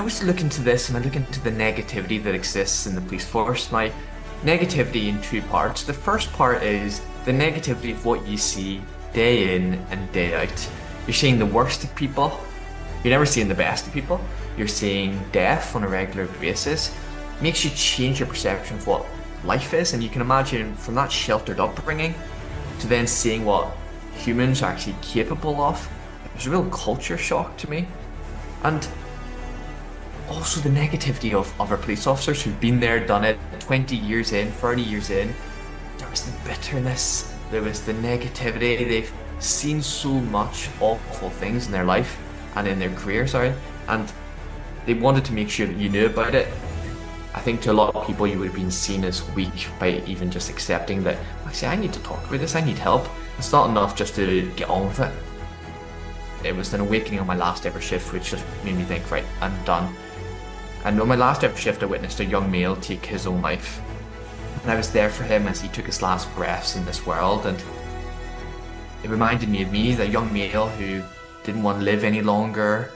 was looking into this and I look into the negativity that exists in the police force. My negativity in two parts. The first part is the negativity of what you see day in and day out. You're seeing the worst of people. You're never seeing the best of people. You're seeing death on a regular basis. Makes you change your perception of what life is. And you can imagine from that sheltered upbringing to then seeing what humans are actually capable of. It was a real culture shock to me. And also the negativity of other police officers who've been there, done it, 20 years in, 30 years in. There was the bitterness, there was the negativity. They've seen so much awful things in their life and in their career, and they wanted to make sure that you knew about it. I think to a lot of people you would have been seen as weak by even just accepting that, actually, I need to talk about this, I need help. It's not enough just to get on with it. It was an awakening on my last ever shift, which just made me think, right, I'm done. And on my last ever shift, I witnessed a young male take his own life. And I was there for him as he took his last breaths in this world. And it reminded me of me, the young male who didn't want to live any longer,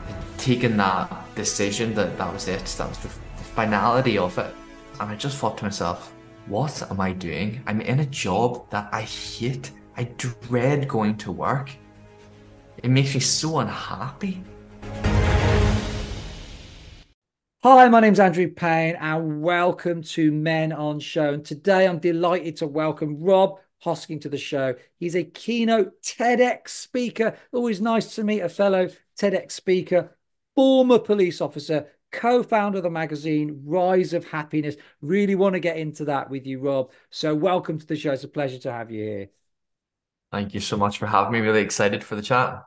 had taken that decision that that was it, that was the finality of it. And I just thought to myself, what am I doing? I'm in a job that I hate. I dread going to work. It makes me so unhappy. Hi, my name's Andrew Payne and welcome to Men on Show. And today I'm delighted to welcome Rob Hosking to the show. He's a keynote TEDx speaker. Always nice to meet a fellow TEDx speaker, former police officer, co-founder of the magazine Rise of Happiness. Really want to get into that with you, Rob. So welcome to the show. It's a pleasure to have you here. Thank you so much for having me. Really excited for the chat.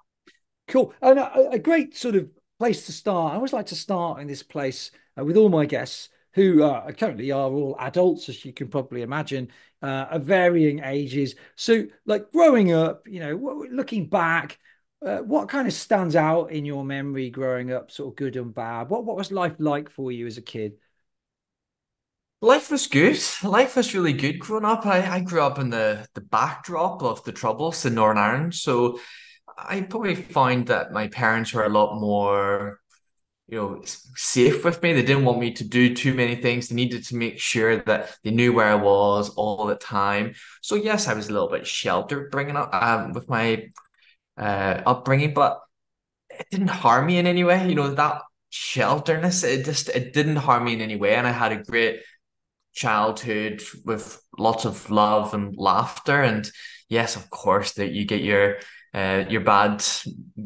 Cool. And a great sort of place to start. I always like to start in this place with all my guests who currently are all adults, as you can probably imagine, of varying ages. So, like growing up, looking back, what kind of stands out in your memory growing up, sort of good and bad? What was life like for you as a kid? Life was good. Life was really good growing up. I grew up in the backdrop of the Troubles in Northern Ireland. So I probably found that my parents were a lot more, safe with me. They didn't want me to do too many things. They needed to make sure that they knew where I was all the time. So yes, I was a little bit sheltered bringing up with my upbringing, but it didn't harm me in any way. That shelterness, it didn't harm me in any way, and I had a great childhood with lots of love and laughter. And yes, of course, that you get your bad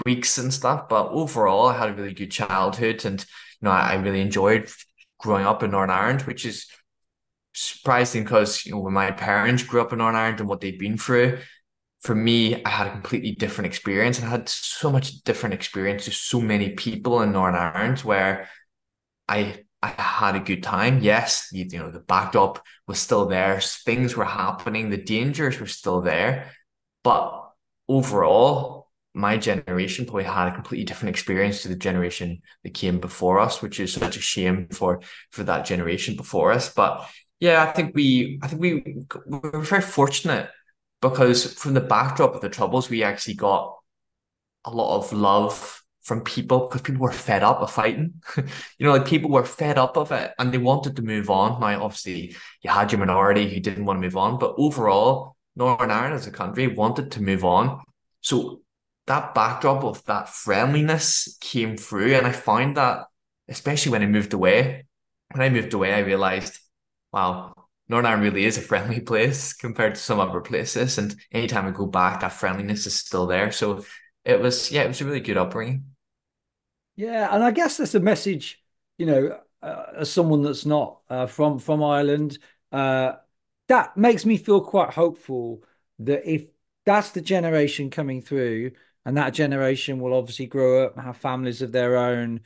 weeks and stuff, but overall, I had a really good childhood, and I really enjoyed growing up in Northern Ireland, which is surprising because when my parents grew up in Northern Ireland and what they've been through, for me, I had a completely different experience, and I had so much different experience to so many people in Northern Ireland where I had a good time. Yes, the backdrop was still there, things were happening, the dangers were still there, but overall, my generation probably had a completely different experience to the generation that came before us, which is such a shame for that generation before us. But yeah, I think we were very fortunate because from the backdrop of the Troubles, we actually got a lot of love from people because people were fed up of fighting. Like people were fed up of it and they wanted to move on. Now, obviously, you had your minority who didn't want to move on, but overall, Northern Ireland as a country wanted to move on. So that backdrop of that friendliness came through, and I found that especially when I moved away. When I moved away, I realized, wow, Northern Ireland really is a friendly place compared to some other places. And anytime I go back, that friendliness is still there. So it was a really good upbringing. Yeah, and I guess that's a message, as someone that's not from Ireland, uh, that makes me feel quite hopeful that if that's the generation coming through, and that generation will obviously grow up and have families of their own,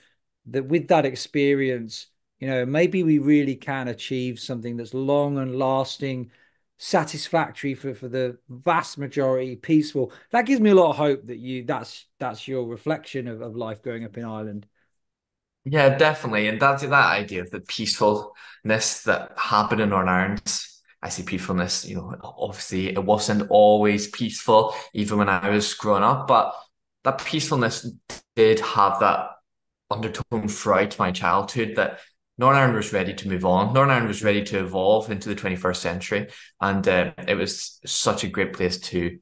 that with that experience, maybe we really can achieve something that's long and lasting, satisfactory for the vast majority, peaceful. That gives me a lot of hope that that's your reflection of life growing up in Ireland. Yeah, definitely. And that's that idea of the peacefulness that happened in Northern Ireland. I see peacefulness, obviously it wasn't always peaceful, even when I was growing up, but that peacefulness did have that undertone throughout my childhood that Northern Ireland was ready to move on. Northern Ireland was ready to evolve into the 21st century. And it was such a great place to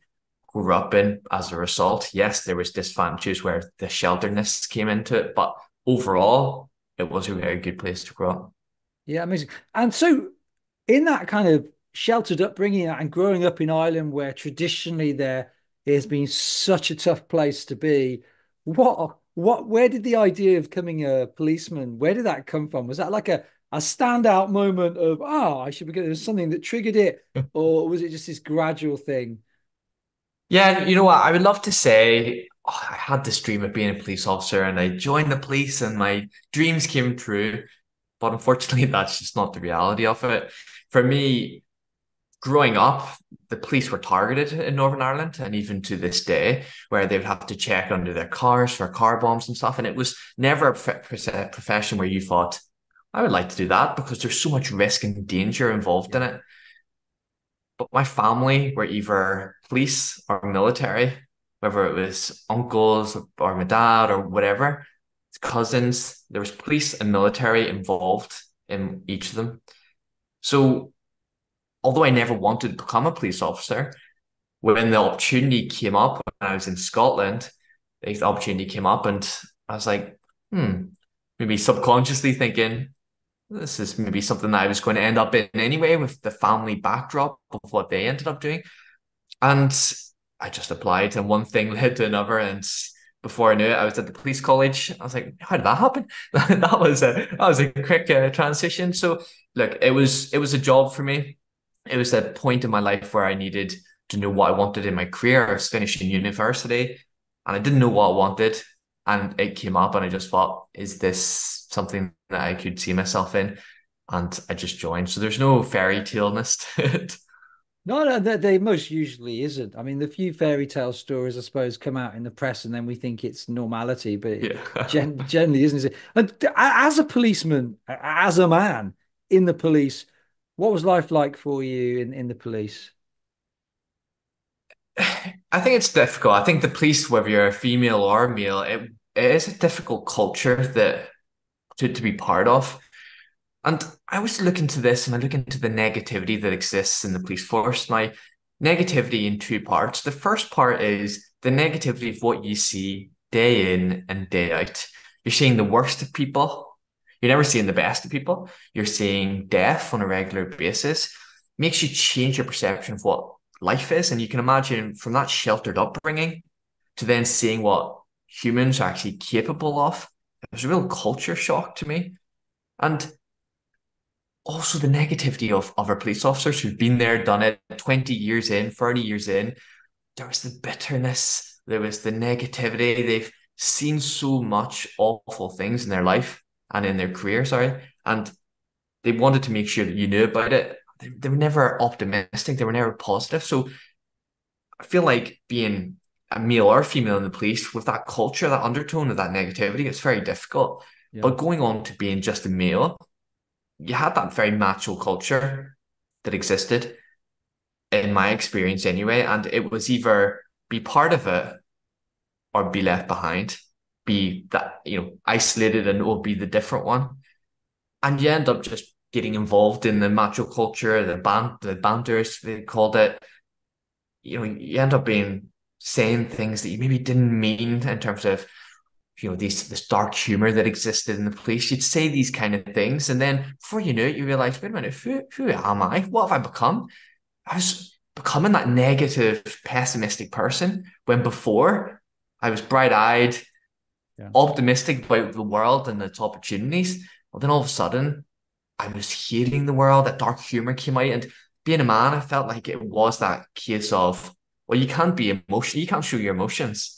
grow up in as a result. Yes, there was disadvantages where the shelteredness came into it, but overall, it was a very good place to grow up. Yeah, amazing. And so, in that kind of sheltered upbringing and growing up in Ireland, where traditionally there has been such a tough place to be, where did the idea of becoming a policeman, where did that come from? Was that like a standout moment of, oh, I should be good? There was something that triggered it, or was it just this gradual thing? Yeah, you know what? I would love to say I had this dream of being a police officer and I joined the police and my dreams came true. But unfortunately, that's just not the reality of it. For me, growing up, the police were targeted in Northern Ireland, and even to this day, where they would have to check under their cars for car bombs and stuff. And it was never a profession where you thought, I would like to do that because there's so much risk and danger involved in Yeah. it. But my family were either police or military, whether it was uncles or my dad or whatever, cousins, there was police and military involved in each of them. So although I never wanted to become a police officer, when the opportunity came up when I was in Scotland, the opportunity came up and I was like, hmm, maybe subconsciously thinking, this is maybe something that I was going to end up in anyway with the family backdrop of what they ended up doing. And I just applied, and one thing led to another. And before I knew it, I was at the police college. I was like, "How did that happen?" That was a quick transition. So, look, it was a job for me. It was a point in my life where I needed to know what I wanted in my career. I was finishing university, and I didn't know what I wanted. And it came up, and I just thought, "Is this something that I could see myself in?" And I just joined. So there's no fairy taleness to it. No, no, they most usually isn't. I mean, the few fairy tale stories, I suppose, come out in the press, and then we think it's normality, but it Yeah. generally isn't. Is it? And as a policeman, as a man in the police, what was life like for you in the police? I think it's difficult. I think the police, whether you're a female or a male, it is a difficult culture that to be part of. And I was looking to this and I look into the negativity that exists in the police force. Now, negativity in two parts. The first part is the negativity of what you see day in and day out. You're seeing the worst of people. You're never seeing the best of people. You're seeing death on a regular basis. Makes you change your perception of what life is. And you can imagine from that sheltered upbringing to then seeing what humans are actually capable of. It was a real culture shock to me. And also the negativity of other police officers who've been there, done it 20 years in, 30 years in. There was the bitterness, there was the negativity. They've seen so much awful things in their life and in their career, sorry. And they wanted to make sure that you knew about it. They were never optimistic, they were never positive. So I feel like being a male or female in the police with that culture, that undertone of that negativity, it's very difficult. Yeah. But going on to being just a male, you had that very macho culture that existed in my experience anyway, and it was either be part of it or be left behind, be that isolated and will be the different one, and you end up just getting involved in the macho culture, the banters they called it. You end up being saying things that you maybe didn't mean in terms of this dark humor that existed in the police. You'd say these kind of things, and then before you knew it, you realize, wait a minute, who am I? What have I become? I was becoming that negative, pessimistic person when before I was bright-eyed, Yeah. optimistic about the world and its opportunities. Well, then all of a sudden, I was hating the world. That dark humor came out, and being a man, I felt like it was that case of, well, you can't be emotional, you can't show your emotions.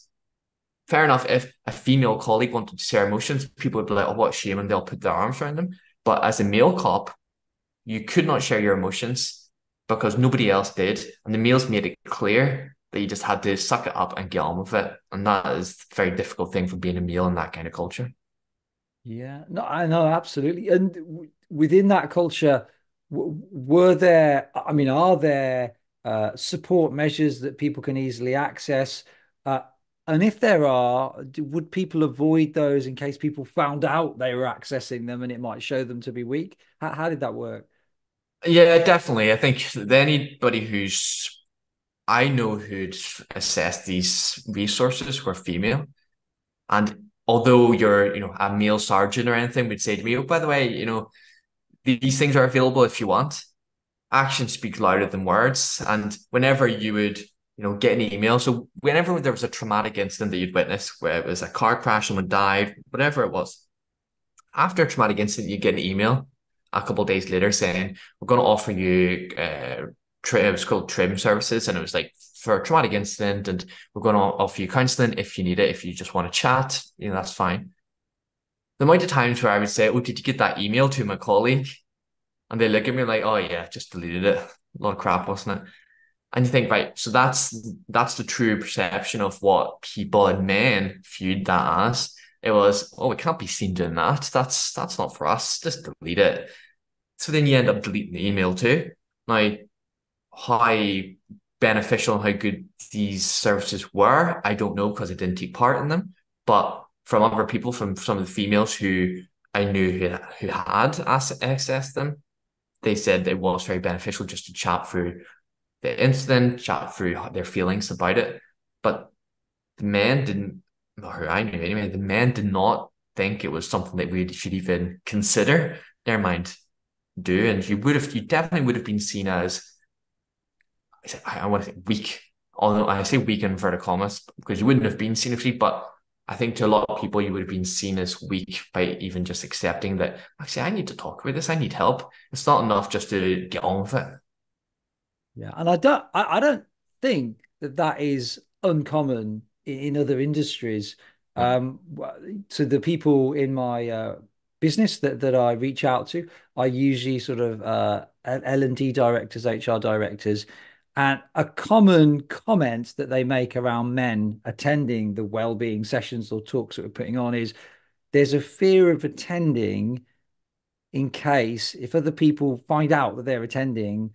Fair enough, if a female colleague wanted to share emotions, people would be like, oh, what a shame, and they'll put their arms around them. But as a male cop, you could not share your emotions because nobody else did. And the males made it clear that you just had to suck it up and get on with it. And that is a very difficult thing for being a male in that kind of culture. Yeah, no, I know absolutely. And within that culture, were there, I mean, are there support measures that people can easily access? Uh, And if there are, would people avoid those in case people found out they were accessing them and it might show them to be weak? How did that work? Yeah, definitely. I think that anybody I know who'd assessed these resources were female. And although you're, a male sergeant or anything, would say to me, oh, by the way, these things are available if you want. Actions speak louder than words. And whenever you would, get an email, so whenever there was a traumatic incident that you'd witnessed, where it was a car crash, someone died, whatever it was, after a traumatic incident, you get an email a couple of days later saying, we're going to offer you, it was called trim services. And it was like, for a traumatic incident, and we're going to offer you counseling if you need it. If you just want to chat, that's fine. The amount of times where I would say, oh, did you get that email to my colleague? And they look at me like, oh yeah, just deleted it. A lot of crap, wasn't it? And you think, right, so that's the true perception of what people and men viewed that as. It was, oh, we can't be seen doing that. That's not for us. Just delete it. So then you end up deleting the email too. Now, how beneficial and how good these services were, I don't know because I didn't take part in them. But from other people, from some of the females who I knew who had accessed them, they said it was very beneficial just to chat through the incident, chat through their feelings about it. But the men didn't, or who I knew anyway, the men did not think it was something that we should even consider. Never mind, do. And you definitely would have been seen as, I want to say weak, although I say weak in inverted commas because you wouldn't have been seen as weak, but I think to a lot of people you would have been seen as weak by even just accepting that actually I need to talk about this, I need help. It's not enough just to get on with it. Yeah, and I don't think that that is uncommon in other industries. No. To the people in my business that I reach out to, I usually sort of L&D directors, HR directors, and a common comment that they make around men attending the well-being sessions or talks that we're putting on is there's a fear of attending in case if other people find out that they're attending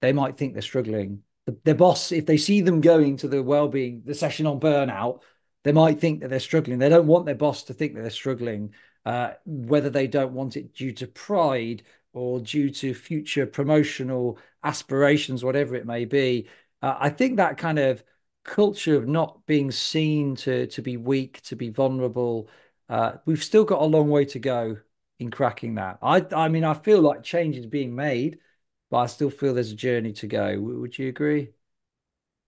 they might think they're struggling. Their boss, if they see them going to the well-being, the session on burnout, they might think that they're struggling. They don't want their boss to think that they're struggling, whether they don't want it due to pride or due to future promotional aspirations, whatever it may be. I think that kind of culture of not being seen to be weak, to be vulnerable, we've still got a long way to go in cracking that. I mean, I feel like change is being made but I still feel there's a journey to go. Would you agree?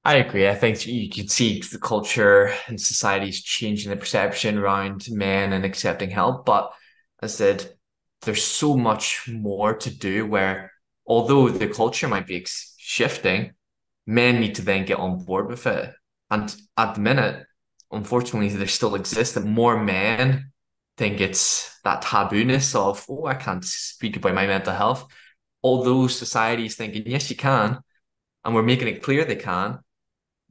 I agree. I think you can see the culture and society's changing the perception around men and accepting help. But as I said, there's so much more to do where, although the culture might be shifting, men need to then get on board with it. And at the minute, unfortunately, there still exists that more men think it's that tabooness of, oh, I can't speak about my mental health. Although society's thinking, yes, you can, and we're making it clear they can,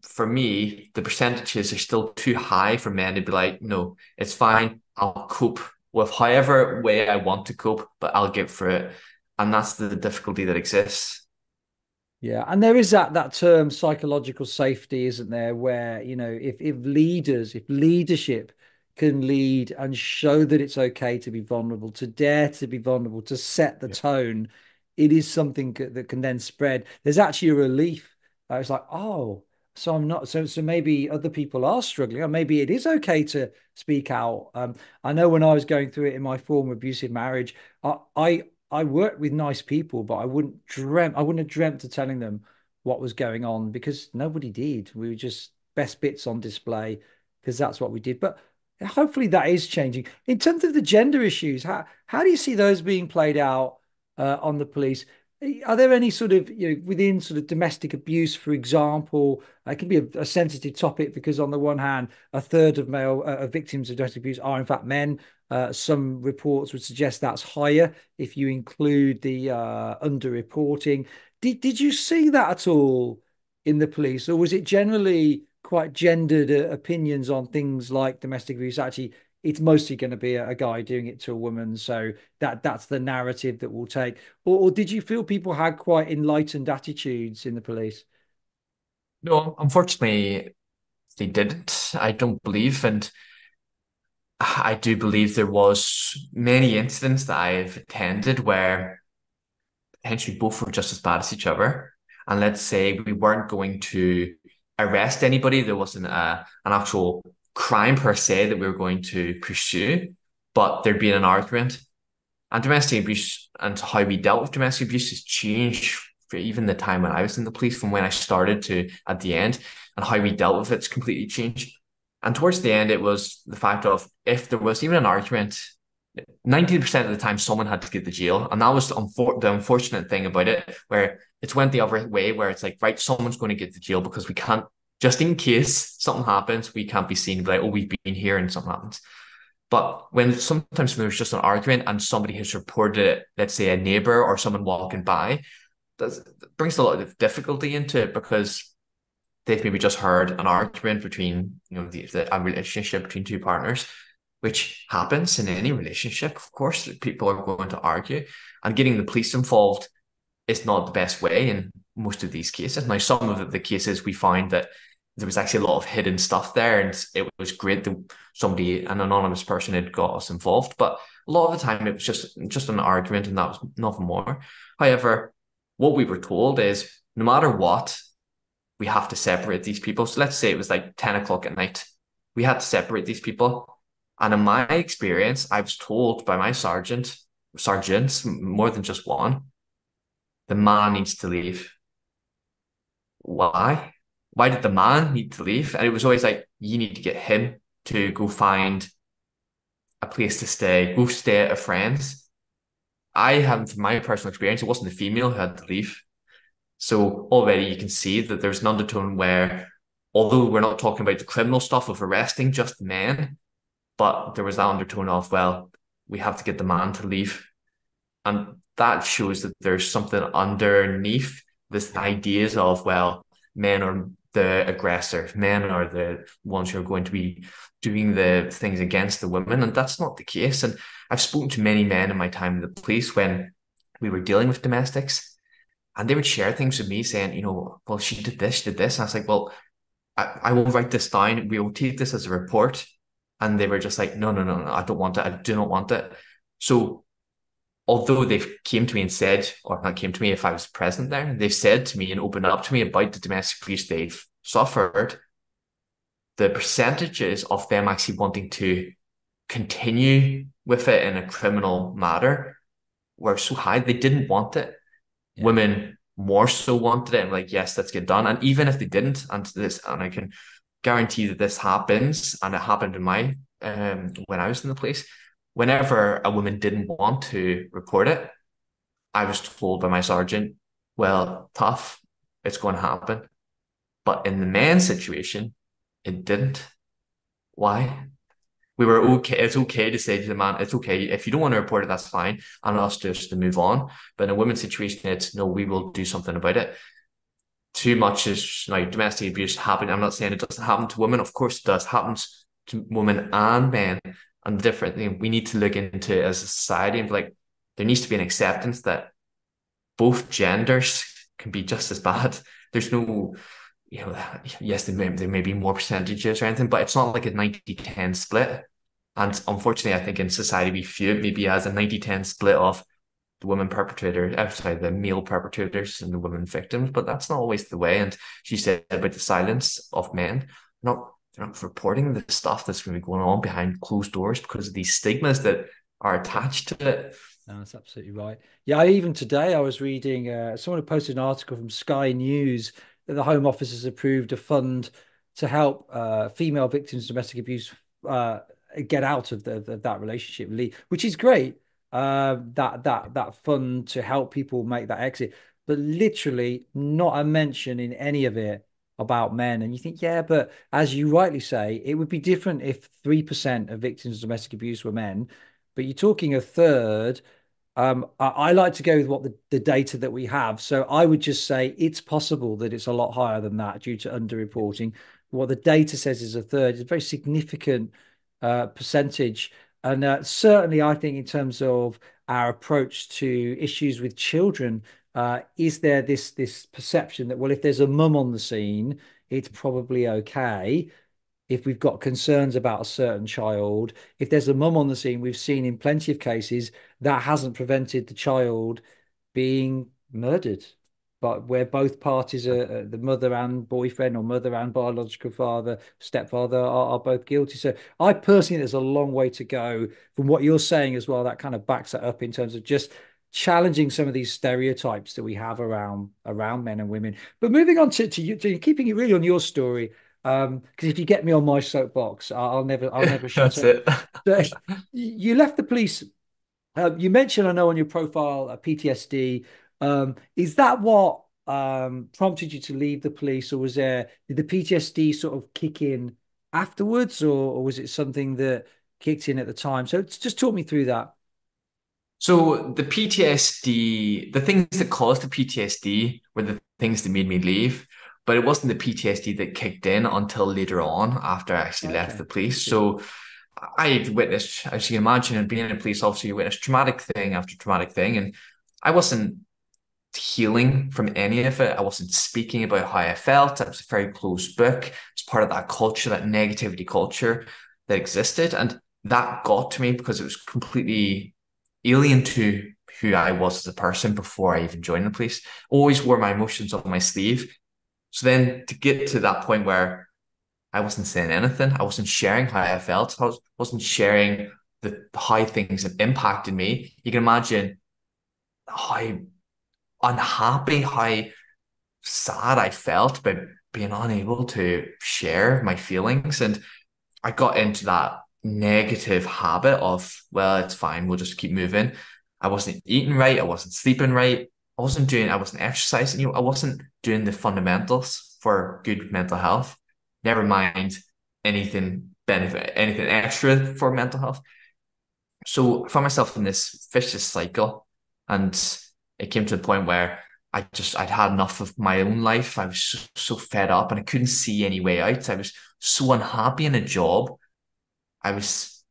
for me, the percentages are still too high for men to be like, no, it's fine. I'll cope with however way I want to cope, but I'll get through it. And that's the difficulty that exists. Yeah, and there is that term psychological safety, isn't there? Where, if leadership can lead and show that it's okay to be vulnerable, to dare to be vulnerable, to set the Yeah. tone, it is something that can then spread. There's actually a relief. It's like, oh, so I'm not so maybe other people are struggling, or maybe it is okay to speak out. I know when I was going through it in my former abusive marriage, I worked with nice people, but I wouldn't have dreamt of telling them what was going on because nobody did. We were just best bits on display because that's what we did. But hopefully that is changing. In terms of the gender issues, how do you see those being played out on the police? Are there any sort of, within sort of domestic abuse, for example, it can be a sensitive topic because on the one hand, a third of male victims of domestic abuse are in fact men. Some reports would suggest that's higher if you include the underreporting. Did you see that at all in the police, or was it generally quite gendered opinions on things like domestic abuse? Actually, it's mostly going to be a guy doing it to a woman, so that's the narrative that we'll take. Or did you feel people had quite enlightened attitudes in the police? No, unfortunately, they didn't. I don't believe, and I do believe there was many incidents that I've attended where potentially both were just as bad as each other. And let's say we weren't going to arrest anybody, there wasn't an actual crime per se that we were going to pursue, but there'd been an argument. And domestic abuse and how we dealt with domestic abuse has changed for even the time when I was in the police, from when I started to at the end, and how we dealt with it's completely changed. And towards the end, it was the fact of if there was even an argument, 90% of the time someone had to get to jail. And that was the unfortunate thing about it, where it's went the other way, where it's like, right, someone's going to get to jail because we can't, just in case something happens, we can't be seen like, oh, we've been here and something happens. But when sometimes when there's just an argument and somebody has reported it, let's say a neighbor or someone walking by, that brings a lot of difficulty into it because they've maybe just heard an argument between, a relationship between two partners, which happens in any relationship. Of course, people are going to argue, and getting the police involved is not the best way in most of these cases. Now, some of the cases we find that there was actually a lot of hidden stuff there, and it was great that an anonymous person, had got us involved. But a lot of the time, it was just an argument, and that was nothing more. However, what we were told is no matter what, we have to separate these people. So let's say it was like 10 o'clock at night. We had to separate these people. And in my experience, I was told by my sergeants, more than just one, the man needs to leave. Why? Why did the man need to leave? And it was always like, you need to get him to go find a place to stay, go stay at a friend's. I have, from my personal experience, it wasn't the female who had to leave. So already you can see that there's an undertone where, although we're not talking about the criminal stuff of arresting just men, but there was that undertone of, well, we have to get the man to leave. And that shows that there's something underneath this Yeah. ideas of, well, men are the aggressor, men are the ones who are going to be doing the things against the women. And that's not the case. And I've spoken to many men in my time in the police when we were dealing with domestics, and they would share things with me saying, well, she did this, she did this. And I was like, well, I will write this down. We will take this as a report. And they were just like, no, no, no, no, I don't want it. I do not want it. So although they've came to me and said, or not came to me if I was present there, they've said to me and opened up to me about the domestic abuse they've suffered, the percentages of them actually wanting to continue with it in a criminal matter were so high. They didn't want it. Yeah. Women more so wanted it and like, yes, let's get done. And even if they didn't, and I can guarantee that this happens, and it happened in my when I was in the police, whenever a woman didn't want to report it, I was told by my sergeant, well, tough, it's going to happen. But in the men's situation, it didn't. Why? We were okay. It's okay to say to the man, it's okay. If you don't want to report it, that's fine. And us just to move on. But in a women's situation, it's no, we will do something about it. Too much is like domestic abuse happening. I'm not saying it doesn't happen to women. Of course it does. It happens to women and men. And the different thing we need to look into it as a society, and like there needs to be an acceptance that both genders can be just as bad. There's no, yes, there may be more percentages or anything, but it's not like a 90-10 split. And unfortunately, I think in society we view it maybe as a 90-10 split of the women perpetrators, sorry, the male perpetrators and the women victims, but that's not always the way. And she said about the silence of men, they're not reporting the stuff that's going to be going on behind closed doors because of these stigmas that are attached to it. No, that's absolutely right. Yeah, even today I was reading someone had posted an article from Sky News that the Home Office has approved a fund to help female victims of domestic abuse get out of that relationship, which is great. That fund to help people make that exit, but literally not a mention in any of it about men. And you think, yeah, but as you rightly say, it would be different if 3% of victims of domestic abuse were men, but you're talking a third. I like to go with what the data that we have. So I would just say it's possible that it's a lot higher than that due to underreporting. What the data says is a third. It's a very significant percentage. And certainly, I think in terms of our approach to issues with children, is there this perception that, well, if there's a mum on the scene, it's probably okay. If we've got concerns about a certain child, if there's a mum on the scene, we've seen in plenty of cases that hasn't prevented the child being murdered, but where both parties are, the mother and boyfriend or mother and biological father, stepfather are both guilty. So I personally, there's a long way to go from what you're saying as well. That kind of backs it up in terms of just challenging some of these stereotypes that we have around men and women. But moving on to you, to keeping it really on your story, because if you get me on my soapbox, I'll never shut That's up. it. So you left the police. You mentioned, I know, on your profile, PTSD. Is that what prompted you to leave the police, or did the PTSD sort of kick in afterwards, or was it something that kicked in at the time? So just talk me through that. So the PTSD, the things that caused the PTSD were the things that made me leave, but it wasn't the PTSD that kicked in until later on after I actually left Okay, the I police. see. So I've witnessed, as you can imagine, and being a police officer, you witness traumatic thing after traumatic thing, and I wasn't healing from any of it. I wasn't speaking about how I felt. It was a very closed book. It's part of that culture, that negativity culture that existed. And that got to me because it was completely alien to who I was as a person before I even joined the police. Always wore my emotions on my sleeve. So then to get to that point where I wasn't saying anything, I wasn't sharing how I felt, wasn't sharing how things have impacted me. You can imagine how unhappy, how sad I felt by being unable to share my feelings. And I got into that negative habit of, well, it's fine, we'll just keep moving. I wasn't eating right, I wasn't sleeping right, I wasn't exercising, I wasn't doing the fundamentals for good mental health. Never mind anything extra for mental health. So I found myself in this vicious cycle, and it came to the point where I'd had enough of my own life. I was so fed up and I couldn't see any way out. I was so unhappy in a job. I was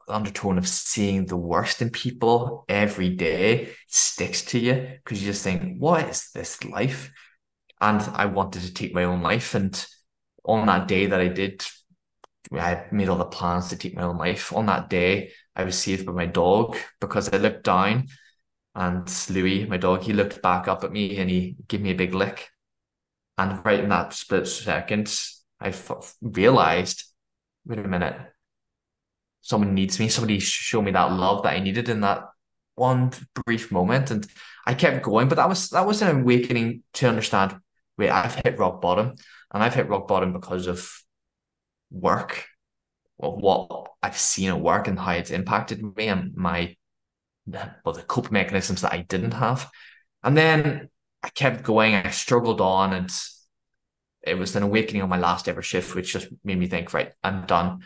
undertone of seeing the worst in people every day sticks to you because you just think, what is this life? And I wanted to take my own life. And on that day that I did, I had made all the plans to take my own life. On that day, I was saved by my dog because I looked down and Louis, my dog, he looked back up at me and he gave me a big lick. And right in that split second, realized, wait a minute, someone needs me. Somebody showed me that love that I needed in that one brief moment. And I kept going, but that was an awakening to understand, wait, I've hit rock bottom, and I've hit rock bottom because of work, of what I've seen at work and how it's impacted me and the coping mechanisms that I didn't have. And then I kept going. I struggled on, and it was an awakening on my last ever shift, which just made me think, right, I'm done.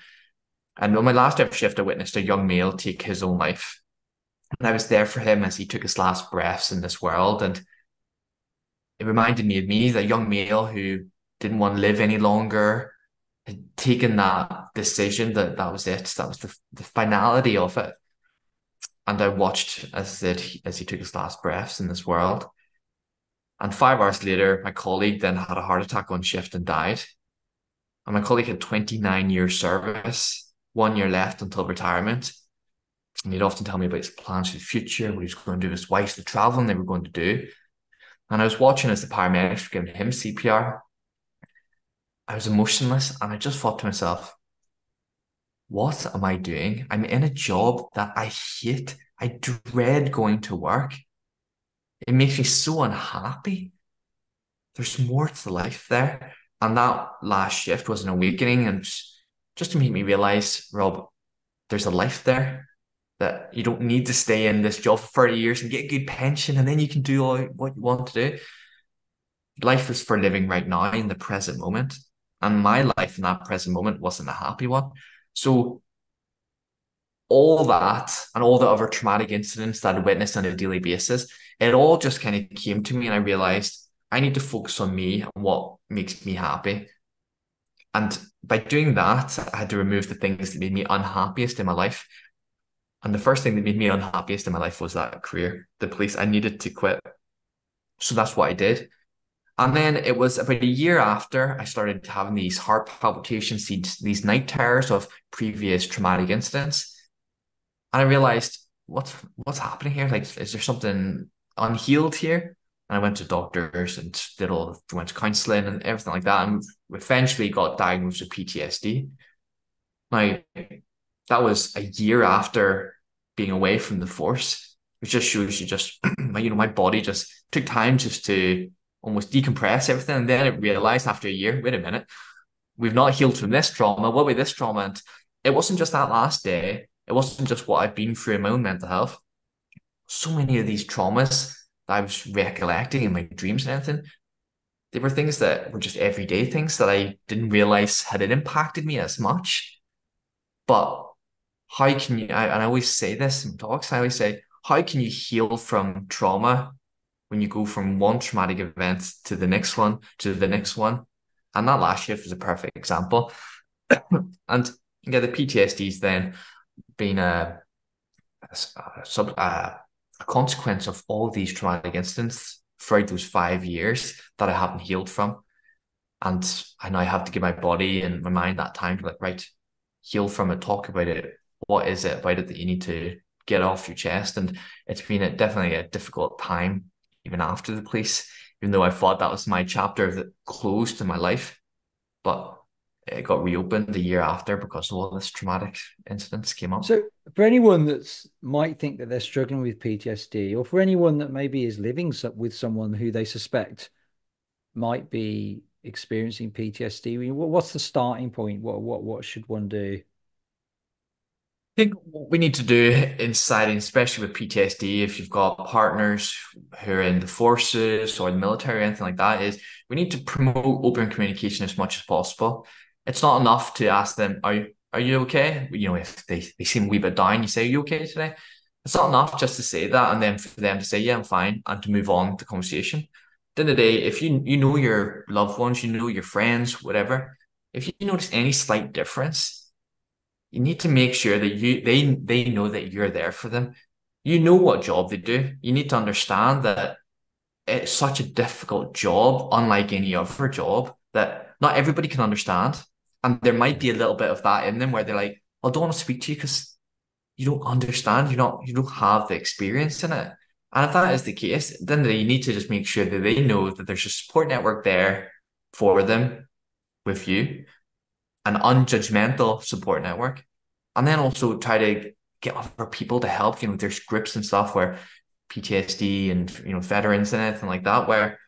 And on my last ever shift, I witnessed a young male take his own life. And I was there for him as he took his last breaths in this world. And it reminded me of me, the young male who didn't want to live any longer, had taken that decision that that was it. That was the finality of it. And I watched as he took his last breaths in this world. And 5 hours later, my colleague then had a heart attack on shift and died. And my colleague had 29 years service, 1 year left until retirement. And he'd often tell me about his plans for the future, what he was going to do, his wife's the traveling they were going to do. And I was watching as the paramedics were giving him CPR. I was emotionless and I just thought to myself, what am I doing? I'm in a job that I hate. I dread going to work. It makes me so unhappy. There's more to life there. And that last shift was an awakening and just to make me realize, Rob, there's a life there that you don't need to stay in this job for 30 years and get a good pension and then you can do all what you want to do. Life is for living right now in the present moment. And my life in that present moment wasn't a happy one. So all that and all the other traumatic incidents that I witnessed on a daily basis, it all just kind of came to me and I realized I need to focus on me and what makes me happy. And by doing that, I had to remove the things that made me unhappiest in my life. And the first thing that made me unhappiest in my life was that career, the police. I needed to quit. So that's what I did. And then it was about a year after I started having these heart palpitations, these night terrors of previous traumatic incidents. And I realized what's happening here? Like, is there something unhealed here? And I went to doctors and went to counseling and everything like that, and eventually got diagnosed with PTSD. Now, that was a year after being away from the force, which just shows you just my body just took time just to almost decompress everything, and then it realized after a year, wait a minute, we've not healed from this trauma. What about this trauma? And it wasn't just that last day. It wasn't just what I've been through in my own mental health. So many of these traumas that I was recollecting in my dreams and everything, they were things that were just everyday things that I didn't realize had it impacted me as much. But how can you, and I always say this in talks, I always say, how can you heal from trauma when you go from one traumatic event to the next one to the next one? And that last shift was a perfect example. And yeah, the PTSD's then been a consequence of all these traumatic incidents throughout those 5 years that I haven't healed from. And I now have to give my body and my mind that time to like, right, heal from it, talk about it. What is it about it that you need to get off your chest? And it's been definitely a difficult time, even after the police, even though I thought that was my chapter that closed in my life. But it got reopened a year after because all this traumatic incidents came up. So for anyone that's might think that they're struggling with PTSD, or for anyone that maybe is living with someone who they suspect might be experiencing PTSD, what's the starting point? What should one do? I think what we need to do inside, especially with PTSD, if you've got partners who are in the forces or the military or anything like that, is we need to promote open communication as much as possible. It's not enough to ask them, are you okay? If they seem a wee bit down, you say, are you okay today? It's not enough just to say that and then for them to say, yeah, I'm fine, and to move on the conversation. At the end of the day, if you know your loved ones, you know your friends, whatever, if you notice any slight difference, you need to make sure that they know that you're there for them. You know what job they do. You need to understand that it's such a difficult job, unlike any other job, that not everybody can understand. And there might be a little bit of that in them where they're like, I don't want to speak to you because you don't understand, you don't have the experience in it. And if that is the case, then you need to just make sure that they know that there's a support network there for them with you, an unjudgmental support network, and then also try to get other people to help. There's groups and stuff where PTSD and veterans and anything like that, where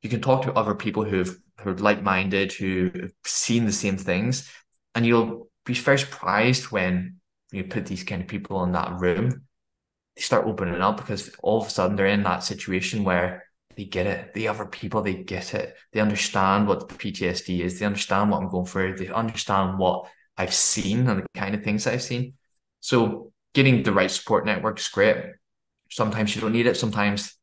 you can talk to other people who are like-minded, who have seen the same things, and you'll be very surprised when you put these kind of people in that room. They start opening up because all of a sudden they're in that situation where they get it. The other people, they get it. They understand what the PTSD is. They understand what I'm going through. They understand what I've seen and the kind of things I've seen. So getting the right support network is great. Sometimes you don't need it. Sometimes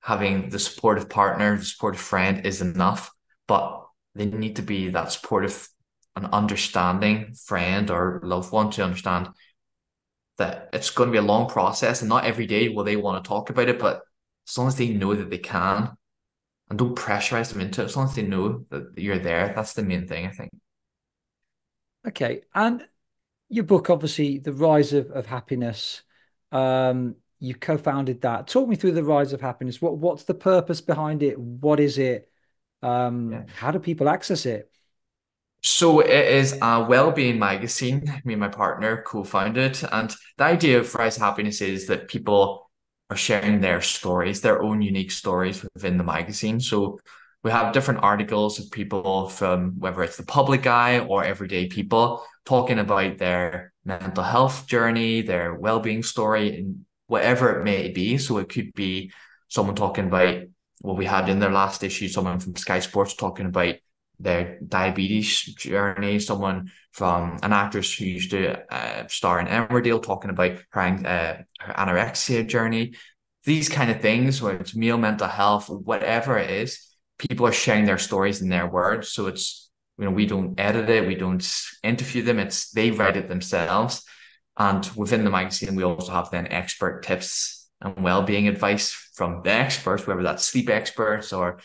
having the supportive partner, the supportive friend is enough, but they need to be that supportive and understanding friend or loved one to understand that it's going to be a long process and not every day will they want to talk about it, but as long as they know that they can and don't pressurize them into it, as long as they know that you're there, that's the main thing, I think. Okay. And your book, obviously, The Rise of Happiness. You co-founded that. Talk me through The Rise of Happiness. What's the purpose behind it? What is it? Yeah. How do people access it? So it is a wellbeing magazine. Me and my partner co-founded, and the idea of Rise Happiness is that people are sharing their stories, their own unique stories within the magazine. So we have different articles of people from whether it's the public eye or everyday people talking about their mental health journey, their well-being story, and whatever it may be. So it could be someone talking about what we had in their last issue, someone from Sky Sports talking about their diabetes journey, someone from an actress who used to star in Emmerdale talking about her anorexia journey. These kind of things, where it's male mental health, whatever it is, people are sharing their stories in their words. So it's, we don't edit it, we don't interview them, it's they write it themselves. And within the magazine, we also have then expert tips and well-being advice from the experts, whether that's sleep experts or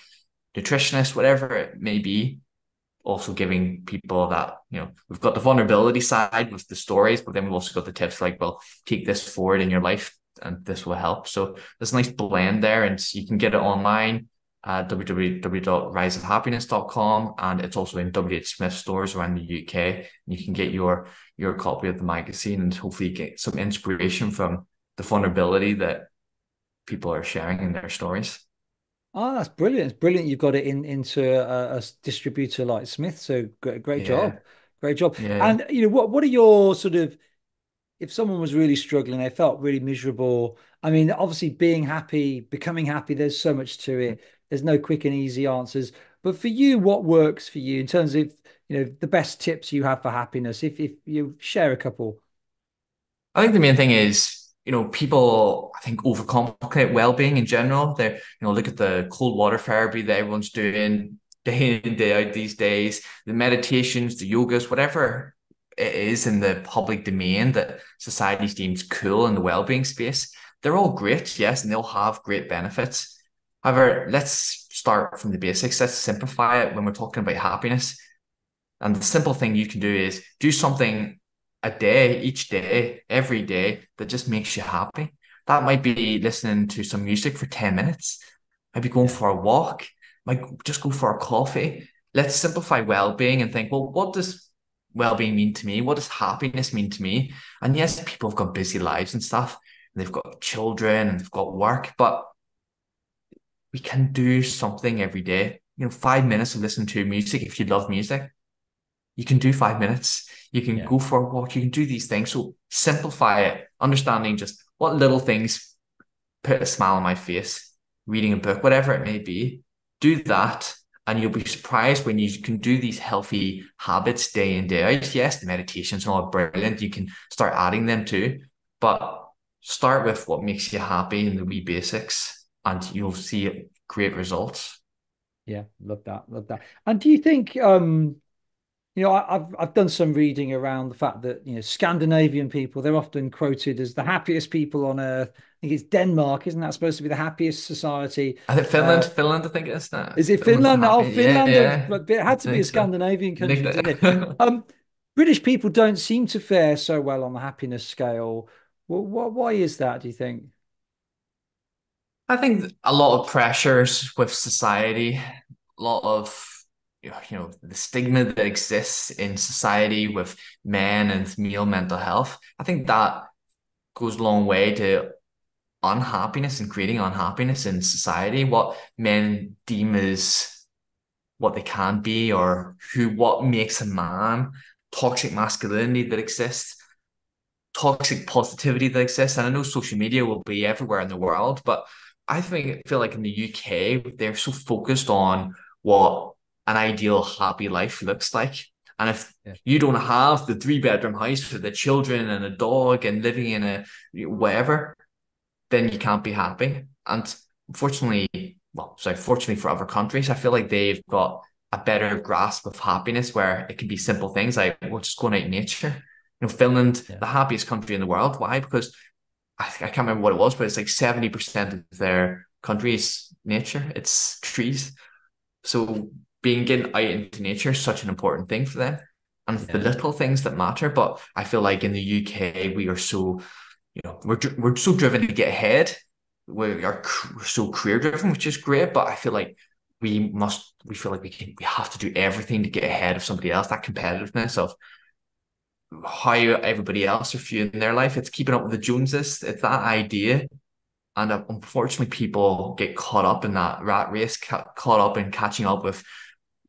nutritionist, whatever it may be. Also giving people that, we've got the vulnerability side with the stories, but then we've also got the tips like, well, take this forward in your life and this will help. So there's a nice blend there, and you can get it online at www.riseofhappiness.com, and it's also in WH Smith stores around the UK. And you can get your copy of the magazine and hopefully get some inspiration from the vulnerability that people are sharing in their stories. Oh, that's brilliant. It's brilliant you've got it into a distributor like Smith. So great Yeah, job. Great job. yeah. And what are your sort of, if someone was really struggling, they felt really miserable. I mean, obviously being happy, becoming happy, there's so much to it. There's no quick and easy answers. But for you, what works for you in terms of, the best tips you have for happiness? If you share a couple. I think the main thing is, people, I think, overcomplicate well-being in general. Look at the cold water therapy that everyone's doing day in, day out these days, the meditations, the yogas, whatever it is in the public domain that society deems cool in the well-being space. They're all great, yes, and they'll have great benefits. However, let's start from the basics. Let's simplify it when we're talking about happiness. And the simple thing you can do is do something a day, each day, every day that just makes you happy. That might be listening to some music for 10 minutes, might be going Yeah. for a walk, might just go for a coffee. Let's simplify well-being and think, well, what does well-being mean to me? What does happiness mean to me? And yes, people have got busy lives and stuff, and they've got children and they've got work, but we can do something every day. 5 minutes of listening to music if you love music, you can do 5 minutes. You can Yeah. go for a walk. You can do these things. So simplify it, understanding just what little things put a smile on my face, reading a book, whatever it may be. Do that, and you'll be surprised when you can do these healthy habits day in, day out. Yes, the meditations are all brilliant. You can start adding them too, but start with what makes you happy in the wee basics, and you'll see great results. Yeah. Love that. Love that. And do you think I've done some reading around the fact that, Scandinavian people, they're often quoted as the happiest people on earth. I think it's Denmark, isn't that supposed to be the happiest society? I think Uh, Finland, I think it's that. is it Finland's the Finland? Oh, happy. Yeah, Finland, yeah. but it I had to be a think so. Scandinavian I think country, didn't it? that. British people don't seem to fare so well on the happiness scale. Why is that, do you think? I think a lot of pressures with society, a lot of the stigma that exists in society with men and male mental health. I think that goes a long way to unhappiness and creating unhappiness in society. What men deem as what they can be, or what makes a man, toxic masculinity that exists, toxic positivity that exists. And I know social media will be everywhere in the world, but feel like in the UK, they're so focused on what an ideal happy life looks like. And if Yeah. you don't have the three-bedroom house with the children and a dog and living in a whatever, then you can't be happy. And unfortunately, well, sorry, fortunately for other countries, I feel like they've got a better grasp of happiness where it can be simple things like, well, just going out in nature. Finland, Yeah. the happiest country in the world. Why? Because I can't remember what it was, but it's like 70% of their country is nature. It's trees. So being getting out into nature is such an important thing for them. And it's the Yeah. little things that matter. But I feel like in the UK, we are so, we're so driven to get ahead. We're so career driven, which is great. But I feel like we feel like we have to do everything to get ahead of somebody else. That competitiveness of how everybody else are viewing their life. It's keeping up with the Joneses. It's that idea. And unfortunately, people get caught up in that rat race, caught up in catching up with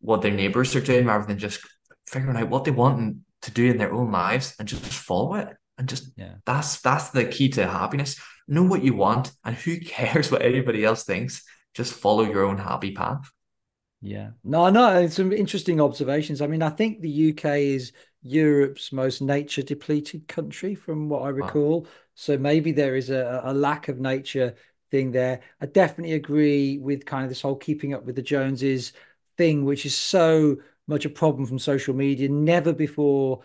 what their neighbors are doing rather than just figuring out what they want to do in their own lives and just follow it. And just Yeah. that's the key to happiness. Know what you want, and who cares what anybody else thinks. Just follow your own happy path. Yeah. No, no, it's some interesting observations. I mean, I think the UK is Europe's most nature depleted country, from what I Wow. recall. So maybe there is a lack of nature thing there. I definitely agree with kind of this whole keeping up with the Joneses thing, which is so much a problem from social media. Never before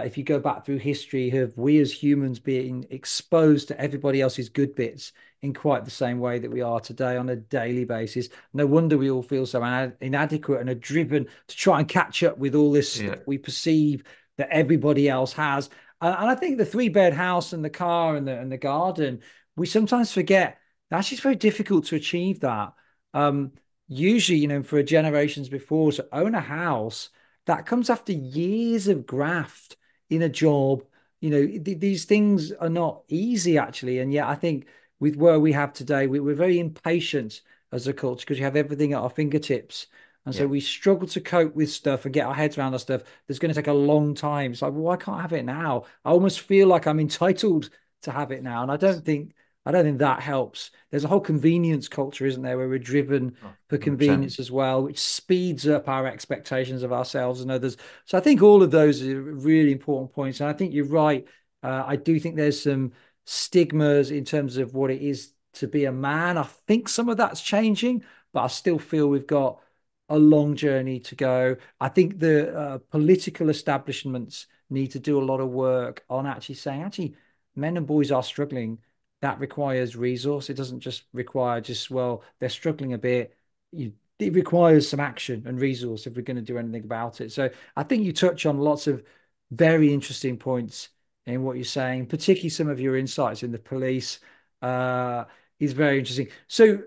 if you go back through history, have we as humans being exposed to everybody else's good bits in quite the same way that we are today on a daily basis? No wonder we all feel so inadequate and are driven to try and catch up with all this stuff Yeah. we perceive that everybody else has. And I think the three-bed house and the car and the garden, we sometimes forget actually it's very difficult to achieve that. Um, Usually, for generations before, to own a house, that comes after years of graft in a job. These things are not easy actually. And yet I think with where we have today, we're very impatient as a culture because we have everything at our fingertips. And so Yeah. we struggle to cope with stuff and get our heads around our stuff that's going to take a long time. It's like, well, why can't I have it now? I almost feel like I'm entitled to have it now. And I don't think that helps. There's a whole convenience culture, isn't there, where we're driven Oh, for 100%. convenience as well, which speeds up our expectations of ourselves and others. So I think all of those are really important points. And I think you're right. I do think there's some stigmas in terms of what it is to be a man. I think some of that's changing, but I still feel we've got a long journey to go. I think the political establishments need to do a lot of work on actually saying, actually, men and boys are struggling. That requires resource. It doesn't just require just, well, they're struggling a bit. It requires some action and resource if we're going to do anything about it. So I think you touch on lots of very interesting points in what you're saying, particularly some of your insights in the police uh, is very interesting. So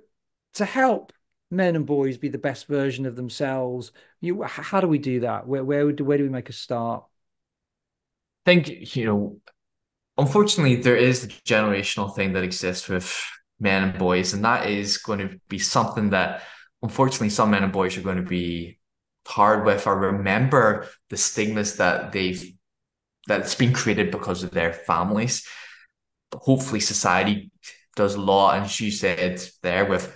to help men and boys be the best version of themselves, how do we do that? Where do we make a start? Think, unfortunately, there is the generational thing that exists with men and boys, and that is going to be something that, unfortunately, some men and boys are going to be hard with or remember the stigmas that's been created because of their families. Hopefully, society does a lot, and she said there with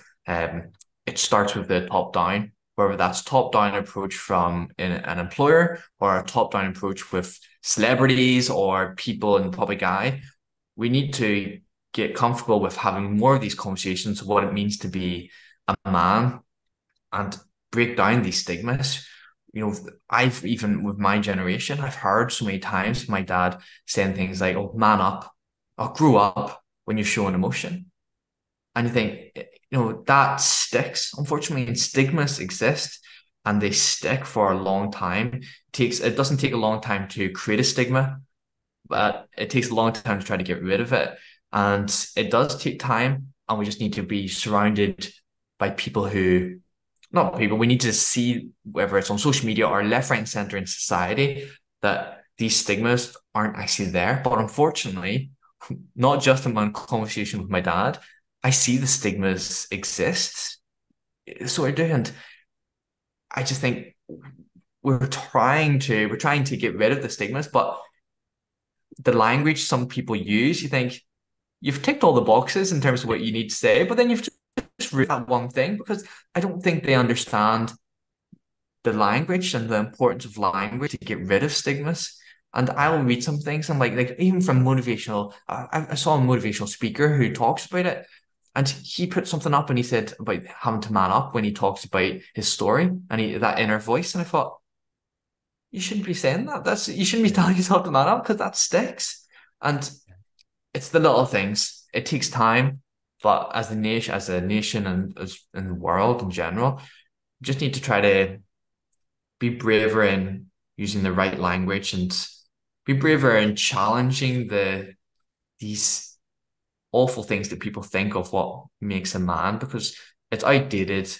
it starts with the top down, whether that's top down approach from an employer or a top down approach with celebrities or people in the public eye. We need to get comfortable with having more of these conversations of what it means to be a man and break down these stigmas. I've even with my generation, I've heard so many times my dad saying things like, "Oh, man up, or grow up when you're showing emotion." And you think, that sticks, unfortunately, and stigmas exist and they stick for a long time. It doesn't take a long time to create a stigma, but it takes a long time to try to get rid of it. And it does take time, and we just need to be surrounded by people who, not people, we need to see, whether it's on social media or left, right, and center in society, that these stigmas aren't actually there. But unfortunately, not just in my conversation with my dad, I see the stigmas exist. So I do, and I just think we're trying to get rid of the stigmas, but the language some people use, you think you've ticked all the boxes in terms of what you need to say, but then you've just read that one thing because I don't think they understand the language and the importance of language to get rid of stigmas. And I'll read some things. I'm like even from motivational. I saw a motivational speaker who talks about it, and he put something up and he said about having to man up when he talks about his story and that inner voice. And I thought, you shouldn't be saying that. You shouldn't be telling yourself to man up because that sticks. And it's the little things. It takes time, but as a nation, and as in the world in general, we just need to try to be braver in using the right language and be braver in challenging these awful things that people think of what makes a man because it's outdated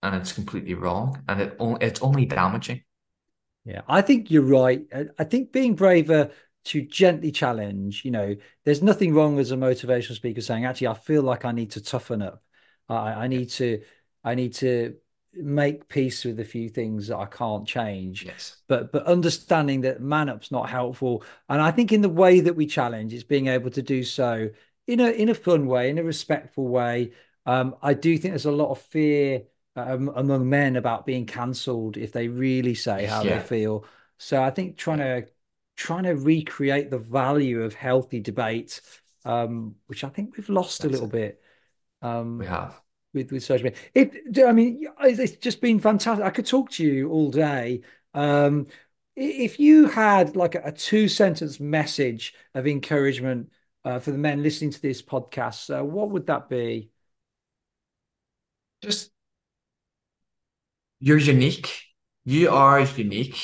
and it's completely wrong and it's only damaging. Yeah, I think you're right. I think being braver to gently challenge, there's nothing wrong as a motivational speaker saying, actually, I feel like I need to toughen up. I Yeah. need to make peace with a few things that I can't change. Yes. But understanding that man up's not helpful. And I think in the way that we challenge, it's being able to do so in a fun way, in a respectful way. I do think there's a lot of fear among men about being cancelled if they really say how they Yeah. feel. So I think trying Yeah. to trying to recreate the value of healthy debate, which I think we've lost a That's little it. bit We um, have. with social media. I mean, it's just been fantastic. I could talk to you all day. If you had like a two-sentence message of encouragement for the men listening to this podcast, what would that be? Just you're unique. You are unique.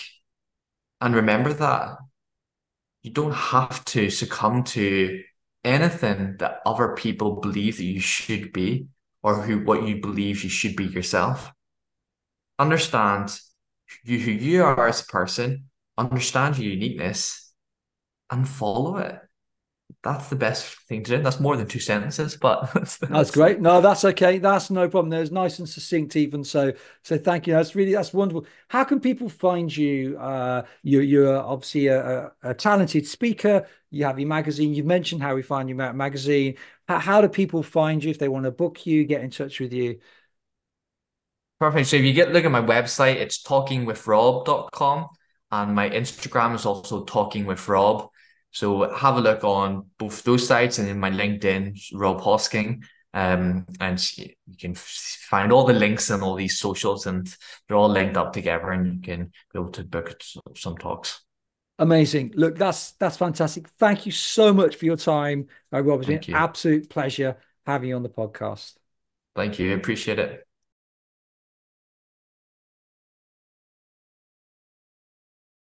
And remember that you don't have to succumb to anything that other people believe that you should be or what you believe you should be yourself. Understand who you are as a person, understand your uniqueness, and follow it. That's the best thing to do. That's more than two sentences, but That's that's great. No, that's okay. That's no problem. There's nice and succinct even. So thank you. That's wonderful. How can people find you? You're obviously a talented speaker. You have your magazine. You've mentioned how we find you at magazine. How do people find you if they want to book you, get in touch with you? perfect. So if you look at my website, it's talkingwithrob.com, and my Instagram is also talkingwithrob. So have a look on both those sites, and in my LinkedIn, Rob Hosking. And you can find all the links and all these socials, and they're all linked up together, and you can be able to book some talks. Amazing. Look, that's fantastic. Thank you so much for your time, Rob. It's been an Thank you. absolute pleasure having you on the podcast. Thank you. Appreciate it.